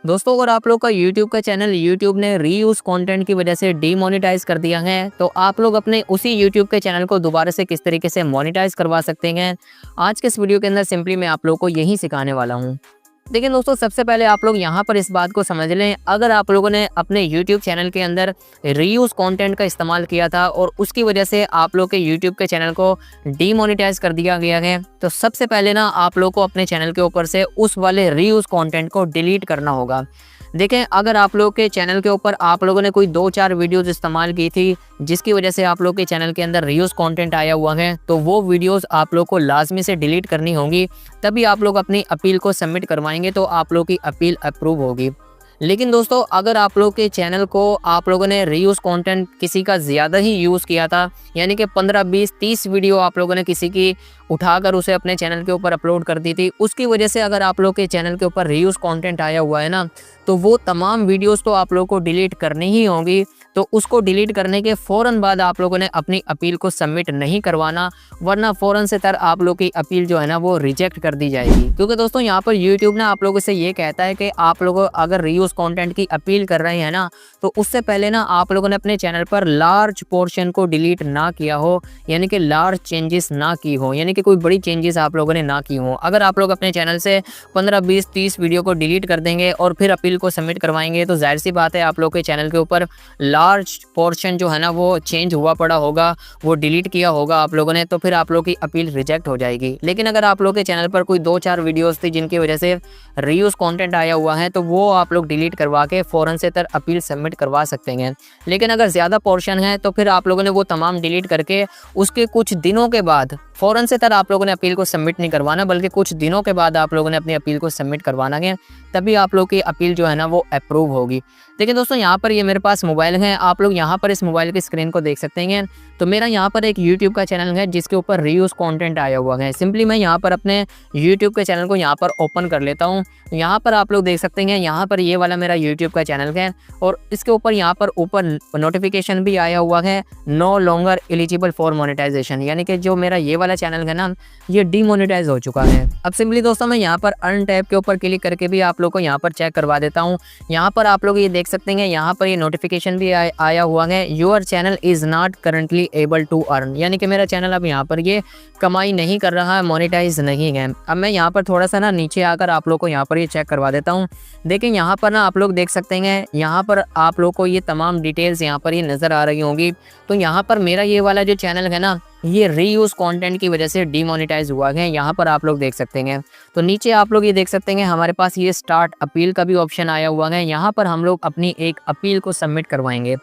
दोस्तों अगर आप लोग का यूट्यूब का चैनल यूट्यूब ने रीयूज कंटेंट की वजह से डीमोनेटाइज कर दिया है, तो आप लोग अपने उसी यूट्यूब के चैनल को दोबारा से किस तरीके से मोनेटाइज करवा सकते हैं, आज के इस वीडियो के अंदर सिंपली मैं आप लोग को यही सिखाने वाला हूँ। देखिए दोस्तों, सबसे पहले आप लोग यहाँ पर इस बात को समझ लें, अगर आप लोगों ने अपने YouTube चैनल के अंदर रीयूज कंटेंट का इस्तेमाल किया था और उसकी वजह से आप लोग के YouTube के चैनल को डीमोनेटाइज कर दिया गया है, तो सबसे पहले ना आप लोग को अपने चैनल के ऊपर से उस वाले रीयूज कंटेंट को डिलीट करना होगा। देखें, अगर आप लोग के चैनल के ऊपर आप लोगों ने कोई 2-4 वीडियोस इस्तेमाल की थी जिसकी वजह से आप लोग के चैनल के अंदर रीयूज कंटेंट आया हुआ है, तो वो वीडियोस आप लोग को लाजमी से डिलीट करनी होंगी, तभी आप लोग अपनी अपील को सबमिट करवाएंगे तो आप लोग की अपील अप्रूव होगी। लेकिन दोस्तों, अगर आप लोग के चैनल को आप लोगों ने रीयूज कंटेंट किसी का ज़्यादा ही यूज़ किया था, यानी कि 15, 20, 30 वीडियो आप लोगों ने किसी की उठाकर उसे अपने चैनल के ऊपर अपलोड कर दी थी, उसकी वजह से अगर आप लोग के चैनल के ऊपर रीयूज कंटेंट आया हुआ है ना, तो वो तमाम वीडियोस तो आप लोग को डिलीट करनी ही होंगी। तो उसको डिलीट करने के फ़ौरन बाद आप लोगों ने अपनी अपील को सबमिट नहीं करवाना, वरना फ़ौरन से आप लोग की अपील जो है ना वो रिजेक्ट कर दी जाएगी। क्योंकि दोस्तों यहाँ पर यूट्यूब ना आप लोगों से ये कहता है कि आप लोग अगर रीयूज कंटेंट की अपील कर रहे हैं ना, तो उससे पहले ना आप लोगों ने अपने चैनल पर लार्ज पोर्शन को डिलीट ना किया हो, यानी कि लार्ज चेंजेस ना की हो, यानी कि कोई बड़ी चेंजेस आप लोगों ने ना की हो। अगर आप लोग अपने चैनल से 15, 20, 30 वीडियो को डिलीट कर देंगे और फिर अपील को सबमिट करवाएंगे, तो जाहिर सी बात है आप लोग के चैनल के ऊपर लार्ज पोर्शन जो है ना वो चेंज हुआ पड़ा होगा, वो डिलीट किया होगा आप लोगों ने, तो फिर आप लोग की अपील रिजेक्ट हो जाएगी। लेकिन अगर आप लोग के चैनल पर कोई 2-4 वीडियोस थी जिनकी वजह से रीयूज कंटेंट आया हुआ है, तो वो आप लोग डिलीट करवा के फ़ौरन से अपील सबमिट करवा सकते हैं। लेकिन अगर ज़्यादा पोर्शन है तो फिर आप लोगों ने वो तमाम डिलीट करके उसके कुछ दिनों के बाद फ़ौरन से आप लोगों ने अपील को सबमिट नहीं करवाना, बल्कि कुछ दिनों के बाद आप लोगों ने अपनी अपील को सबमिट करवाना है, तभी आप लोग की अपील जो है ना वो अप्रूव होगी। देखिए दोस्तों, यहाँ पर ये मेरे पास मोबाइल है, आप लोग यहाँ पर इस मोबाइल की स्क्रीन को देख सकते हैं। तो मेरा यहाँ पर एक यूट्यूब का चैनल है जिसके ऊपर रीयूज कंटेंट आया हुआ है। सिंपली मैं यहाँ पर अपने यूट्यूब के चैनल को यहाँ पर ओपन कर लेता हूँ। यहाँ पर आप लोग देख सकते हैं, यहाँ पर ये वाला मेरा यूट्यूब का चैनल है और इसके ऊपर यहाँ पर ऊपर नोटिफिकेशन भी आया हुआ है, no longer eligible for monetization, यानी कि जो मेरा ये वाला चैनल है ना ये डीमोनेटाइज हो चुका है। अब सिंपली दोस्तों मैं यहाँ पर अर्न टैब के ऊपर क्लिक करके भी आप लोग को यहाँ पर चेक करवा देता हूँ। यहाँ पर आप लोग ये देख सकते हैं, यहाँ पर ये नोटिफिकेशन भी आया हुआ है, your channel is not currently able to earn, यानी कि मेरा चैनल अब यहाँ पर ये कमाई नहीं कर रहा है, मोनेटाइज नहीं है। अब मैं यहाँ पर थोड़ा सा ना नीचे आकर आप लोग को यहाँ पर ये चेक करवा देता हूँ। देखिए यहाँ पर ना आप लोग देख सकते हैं, यहाँ पर आप लोग को ये तमाम डिटेल्स यहाँ पर ये नज़र आ रही होंगी। तो यहाँ पर मेरा ये वाला जो चैनल है ना ये रीयूज कंटेंट की वजह से डीमोनेटाइज हुआ है, यहाँ पर आप लोग देख सकते हैं। तो नीचे आप लोग ये देख सकते हैं हमारे पास ये स्टार्ट अपील का भी ऑप्शन आया हुआ है, यहाँ पर हम लोग अपनी एक अपील को सबमिट करवाएंगे।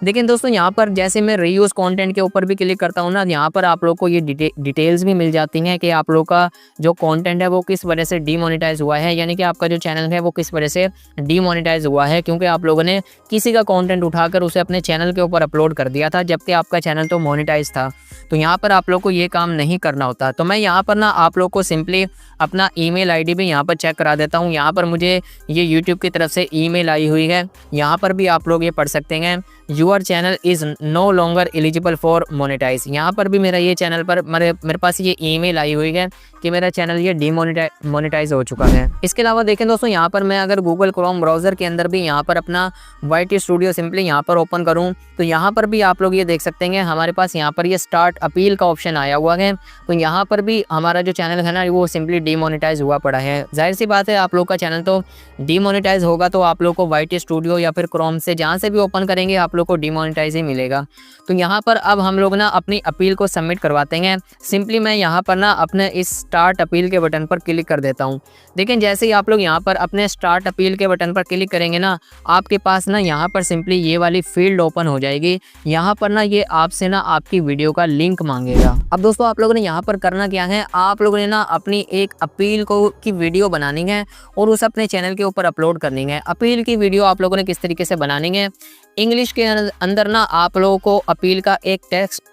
देखिए दोस्तों, यहाँ पर जैसे मैं रीयूज कंटेंट के ऊपर भी क्लिक करता हूँ ना, यहाँ पर आप लोग को ये डिटेल्स भी मिल जाती हैं कि आप लोग का जो कंटेंट है वो किस वजह से डीमोनेटाइज हुआ है, यानी कि आपका जो चैनल है वो किस वजह से डीमोनेटाइज हुआ है, क्योंकि आप लोगों ने किसी का कंटेंट उठाकर उसे अपने चैनल के ऊपर अपलोड कर दिया था, जबकि आपका चैनल तो मोनेटाइज था। तो यहाँ पर आप लोग को ये काम नहीं करना होता। तो मैं यहाँ पर ना आप लोग को सिंपली अपना ईमेल आईडी भी यहाँ पर चेक करा देता हूँ। यहाँ पर मुझे ये यूट्यूब की तरफ से ईमेल आई हुई है, यहाँ पर भी आप लोग ये पढ़ सकते हैं, your channel is no longer eligible for monetize. यहाँ पर भी मेरा ये चैनल पर मेरे पास ये ईमेल आई हुई है कि मेरा चैनल ये मोनेटाइज हो चुका है। इसके अलावा देखें दोस्तों, यहाँ पर मैं अगर गूगल क्रोम ब्राउज़र के अंदर भी यहाँ पर अपना YT स्टूडियो सिंपली यहाँ पर ओपन करूँ, तो यहाँ पर भी आप लोग ये देख सकते हैं हमारे पास यहाँ पर ये स्टार्ट अपील का ऑप्शन आया हुआ है। तो यहाँ पर भी हमारा जो चैनल है ना वो सिंपली डीमोनेटाइज हुआ पड़ा है। जाहिर सी बात है आप लोग का चैनल तो डीमोनेटाइज होगा, तो आप लोग को YT स्टूडियो या फिर क्रोम से जहाँ से भी ओपन करेंगे आप लोग को डीमोनेटाइज ही मिलेगा। तो यहाँ पर अब हम लोग ना अपनी अपील को सबमिट करवाते हैं। सिंपली मैं यहाँ पर ना अपने इस स्टार्ट अपील के बटन पर क्लिक कर देता हूँ। देखें, जैसे ही आप लोग यहाँ पर अपने स्टार्ट अपील के बटन पर क्लिक करेंगे ना, आपके पास ना यहाँ पर सिंपली ये वाली फील्ड ओपन हो जाएगी। यहाँ पर ना ये आपसे ना आपकी वीडियो का लिंक मांगेगा। अब दोस्तों आप लोगों ने यहाँ पर करना क्या है, आप लोगों ने ना अपनी एक अपील की वीडियो बनानी है और उस अपने चैनल के ऊपर अपलोड करनी है। अपील की वीडियो आप लोगों ने किस तरीके से बनानी है, इंग्लिश के अंदर ना आप लोगों को अपील का एक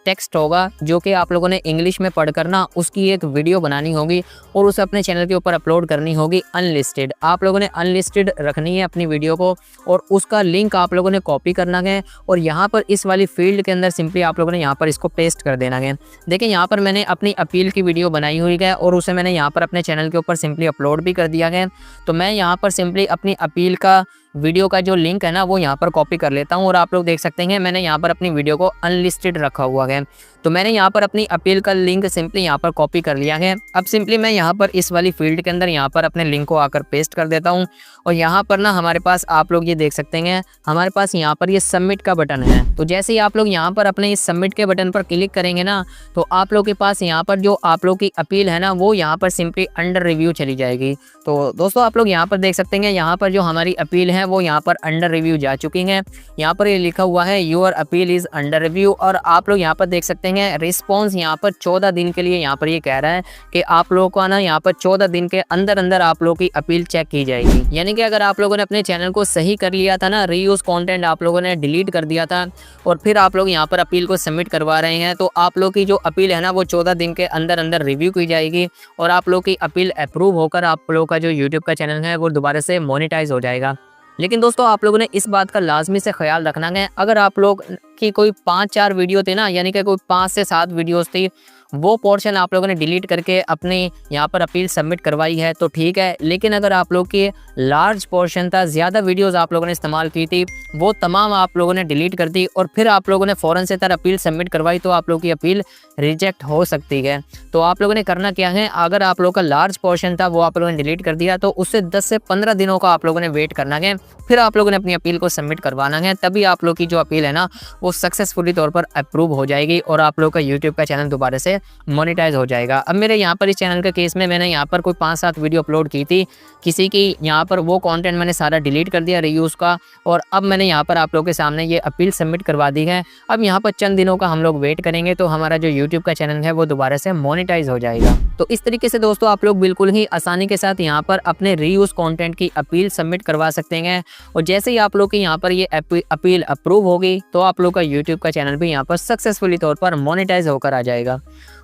टेक्स्ट होगा जो कि आप लोगों ने इंग्लिश में पढ़कर ना उसकी एक वीडियो बनानी होगी और उसे अपने चैनल के ऊपर अपलोड करनी होगी अनलिस्टेड। आप लोगों ने अनलिस्टेड रखनी है अपनी वीडियो को और उसका लिंक आप लोगों ने कॉपी करना है और यहाँ पर इस वाली फील्ड के अंदर सिंपली आप लोगों ने यहाँ पर इसको पेस्ट कर देना है। देखिए यहाँ पर मैंने अपनी अपील की वीडियो बनाई हुई है और उसे मैंने यहाँ पर अपने चैनल के ऊपर सिंपली अपलोड भी कर दिया है। तो मैं यहाँ पर सिंपली अपनी अपील का वीडियो का जो लिंक है ना वो यहाँ पर कॉपी कर लेता हूँ और आप लोग देख सकते हैं मैंने यहाँ पर अपनी वीडियो को अनलिस्टेड रखा हुआ है। तो मैंने यहाँ पर अपनी अपील का लिंक सिंपली यहाँ पर कॉपी कर लिया है। अब सिंपली मैं यहाँ पर इस वाली फील्ड के अंदर यहाँ पर अपने लिंक को आकर पेस्ट कर देता हूँ और यहाँ पर ना हमारे पास आप लोग ये देख सकते हैं हमारे पास यहाँ पर ये सबमिट का बटन है। तो जैसे ही आप लोग यहाँ पर अपने इस सबमिट के बटन पर क्लिक करेंगे ना तो आप लोग के पास यहाँ पर जो आप लोग की अपील है ना वो यहाँ पर सिंपली अंडर रिव्यू चली जाएगी। तो दोस्तों आप लोग यहाँ पर देख सकते हैं यहाँ पर जो हमारी अपील है वो यहाँ पर अंडर रिव्यू जा चुकी है। यहाँ पर ये लिखा हुआ है your appeal is under review और आप लोग यहाँ पर देख सकते हैं रिस्पॉन्स यहाँ पर 14 दिन के लिए यहाँ पर ये कह रहा है कि आप लोगों को ना यहाँ पर 14 दिन के अंदर अंदर आप लोगों की अपील चेक की जाएगी। यानी कि अगर आप लोगों ने अपने चैनल को सही कर लिया था ना, रीयूज कंटेंट आप लोगों ने डिलीट कर दिया था और फिर आप लोग यहाँ पर अपील को सबमिट करवा रहे हैं तो आप लोग की जो अपील है ना वो 14 दिन के अंदर अंदर रिव्यू की जाएगी और आप लोग की अपील अप्रूव होकर आप लोगों का जो यूट्यूब का चैनल है वो दोबारा से मोनेटाइज हो जाएगा। लेकिन दोस्तों आप लोगों ने इस बात का लाजमी से ख्याल रखना है, अगर आप लोग की कोई 5-4 वीडियो थी ना, यानी कि कोई 5 से 7 वीडियोस थी, वो पोर्शन आप लोगों ने डिलीट करके अपनी यहाँ पर अपील सबमिट करवाई है तो ठीक है। लेकिन अगर आप लोग की लार्ज पोर्शन था, ज़्यादा वीडियोस आप लोगों ने इस्तेमाल की थी, वो तमाम आप लोगों ने डिलीट कर दी और फिर आप लोगों ने फ़ौरन से तरह अपील सबमिट करवाई तो आप लोगों की अपील रिजेक्ट हो सकती है। तो आप लोगों ने करना क्या है, अगर आप लोगों का लार्ज पोर्शन था वो आप लोगों ने डिलीट कर दिया तो उससे 10 से 15 दिनों का आप लोगों ने वेट करना है, फिर आप लोगों ने अपनी अपील को सबमिट करवाना है, तभी आप लोग की जो अपील है ना वो सक्सेसफुली तौर पर अप्रूव हो जाएगी और आप लोग का यूट्यूब का चैनल दोबारा से मोनेटाइज हो जाएगा। अब मेरे यहाँ पर इस चैनल के केस में मैंने यहाँ पर कोई 5-7 वीडियो अपलोड की थी, किसी की यहाँ पर वो कंटेंट मैंने सारा डिलीट कर दिया रीयूज़ का और अब मैंने यहाँ पर आप लोगों के सामने ये अपील सबमिट करवा दी है। अब यहाँ पर चंद दिनों का हम लोग वेट करेंगे तो हमारा जो यूट्यूब का चैनल है वो दोबारा से मोनेटाइज हो जाएगा। तो इस तरीके से दोस्तों आप लोग बिल्कुल ही आसानी के साथ यहाँ पर अपने रीयूज़ कंटेंट की अपील सबमिट करवा सकते हैं और जैसे ही आप लोग की यहाँ पर ये अपील अप्रूव होगी तो आप लोग का यूट्यूब का चैनल भी यहाँ पर सक्सेसफुली तौर पर मोनेटाइज होकर आ जाएगा।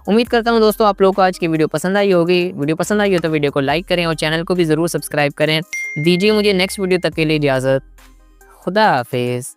उम्मीद करता हूँ दोस्तों आप लोगों को आज की वीडियो पसंद आई होगी। वीडियो पसंद आई हो तो वीडियो को लाइक करें और चैनल को भी ज़रूर सब्सक्राइब करें। दीजिए मुझे नेक्स्ट वीडियो तक के लिए इजाज़त। खुदा हाफिज़।